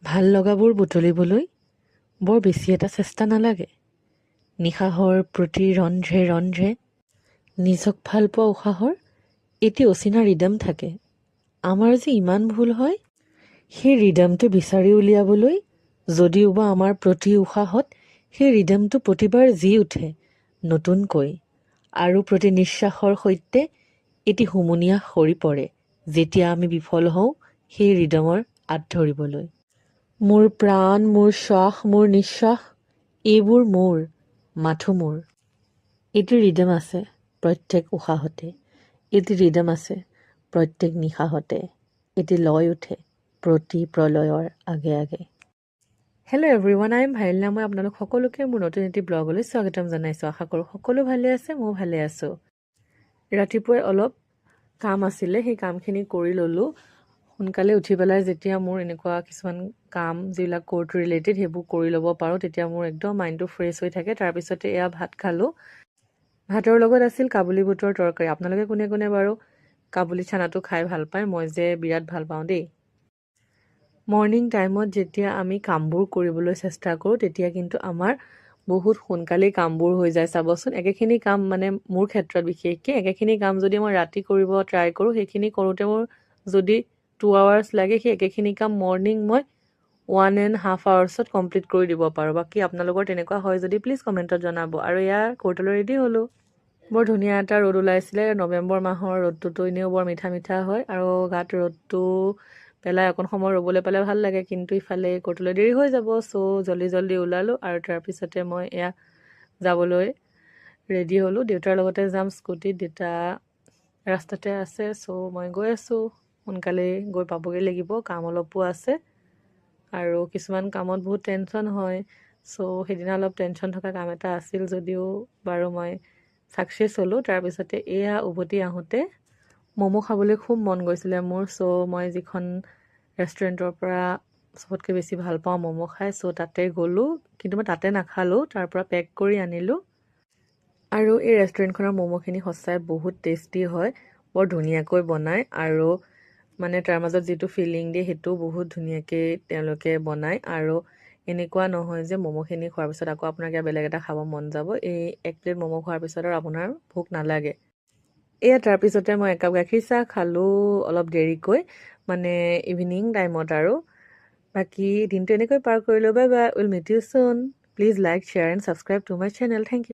ভাল লগাবোৰ বুটলিবলৈ বৰ বেছি এটা চেষ্টা নালাগে। নিশাহৰ প্ৰতি ৰন্ধ্ৰে ৰন্ধ্ৰে নিজক ভাল পোৱা উশাহৰ এটি অচিনা ৰিদম থাকে। আমাৰ যে ইমান ভুল হয় সেই ৰিদমটো বিচাৰি উলিয়াবলৈ, যদিওবা আমাৰ প্ৰতি উশাহত সেই ৰিদমটো প্ৰতিবাৰ জি উঠে নতুনকৈ, আৰু প্ৰতি নিশ্বাসৰ সৈতে এটি হুমুনিয়াহ সৰি পৰে যেতিয়া আমি বিফল হওঁ সেই ৰিদমৰ আঁত ধৰিবলৈ। মোৰ প্ৰাণ, মোৰ শ্বাস, মোৰ নিশ্বাস, এইবোৰ মোৰ, মাথো মোৰ। এটি ৰিদম আছে প্ৰত্যেক উশাহতে, এটি ৰিদম আছে প্ৰত্যেক নিশাহতে, এটি লয় উঠে প্ৰতি প্ৰলয়ৰ আগে আগে। Hello' everyone, I am Bhailina. মই আপোনালোক সকলোকে মোৰ নতুন এটি ব্লগলৈ স্বাগতম জনাইছোঁ। আশা কৰোঁ সকলো ভালে আছে, ময়ো ভালে আছোঁ। ৰাতিপুৱাই অলপ কাম আছিলে, সেই কামখিনি কৰি ল'লোঁ। সোনকালে উঠি পেলাই যেতিয়া মোৰ এনেকুৱা কিছুমান কাম যিবিলাক কোৰ্ট ৰিলেটেড সেইবোৰ কৰি ল'ব পাৰোঁ, তেতিয়া মোৰ একদম মাইণ্ডটো ফ্ৰেছ হৈ থাকে। তাৰপিছতে এয়া ভাত খালোঁ। ভাতৰ লগত আছিল কাবুলী বুটৰ তৰকাৰী। আপোনালোকে কোনে কোনে বাৰু কাবুলী চানাটো খাই ভাল পায়? মই যে বিৰাট ভাল পাওঁ দেই। মৰ্ণিং টাইমত যেতিয়া আমি কামবোৰ কৰিবলৈ চেষ্টা কৰোঁ তেতিয়া কিন্তু আমাৰ বহুত সোনকালেই কামবোৰ হৈ যায়। চাবচোন, একেখিনি কাম মানে মোৰ ক্ষেত্ৰত বিশেষকৈ একেখিনি কাম যদি মই ৰাতি কৰিব ট্ৰাই কৰোঁ, সেইখিনি কৰোঁতে মোৰ যদি 2 hours লাগে, সেই একেখিনি কাম মৰ্ণিং মই 1.5 hours কমপ্লিট কৰি দিব পাৰোঁ। বাকী আপোনালোকৰ তেনেকুৱা হয় যদি প্লিজ কমেণ্টত জনাব। আৰু ইয়াৰ কোৰ্টলৈ ৰেডি হ'লোঁ। বৰ ধুনীয়া এটা ৰ'দ ওলাইছিলে। নৱেম্বৰ মাহৰ ৰ'দটোতো এনেও বৰ মিঠা মিঠা হয়, আৰু গাত ৰ'দটো পেলাই অকণ সময় ৰ'বলৈ পালে ভাল লাগে। কিন্তু ইফালে কোৰ্টলৈ দেৰি হৈ যাব, চ' জল্দি ওলালোঁ। আৰু তাৰপিছতে মই এয়া যাবলৈ ৰেডি হ'লোঁ। দেউতাৰ লগতে যাম স্কুটিত, দেউতা ৰাস্তাতে আছে। চ' মই গৈ আছোঁ, সোনকালে গৈ পাবগৈ লাগিব। কাম অলপো আছে আৰু কিছুমান কামত বহুত টেনশ্যন হয়। চ' সেইদিনা অলপ টেনশ্যন থকা কাম এটা আছিল যদিও বাৰু মই ছাকচেছ হ'লোঁ। তাৰপিছতে এয়া উভতি আহোঁতে ম'ম' খাবলৈ খুব মন গৈছিলে মোৰ। চ' মই যিখন ৰেষ্টুৰেণ্টৰ পৰা চবতকৈ বেছি ভাল পাওঁ ম'ম' খাই, চ' তাতে গ'লোঁ। কিন্তু মই তাতে নাখালোঁ, তাৰ পৰা পেক কৰি আনিলোঁ। আৰু এই ৰেষ্টুৰেণ্টখনৰ ম'ম'খিনি সঁচাই বহুত টেষ্টি হয়, বৰ ধুনীয়াকৈ বনায়। আৰু মানে তাৰ মাজত যিটো ফিলিং দিয়ে সেইটোও বহুত ধুনীয়াকৈ তেওঁলোকে বনায়। আৰু এনেকুৱা নহয় যে ম'ম'খিনি খোৱাৰ পিছত আকৌ আপোনাৰ কিবা বেলেগ এটা খাব মন যাব। এই 1 প্লেট ম'ম' খোৱাৰ পিছত আৰু আপোনাৰ ভোক নালাগে। এয়া তাৰপিছতে মই একাপ গাখীৰ চাহ খালোঁ অলপ দেৰিকৈ, মানে ইভিনিং টাইমত। আৰু বাকী দিনটো এনেকৈ পাৰ কৰিলোঁ। Bye bye, will meet you soon. Please like, share and subscribe to my channel. Thank U.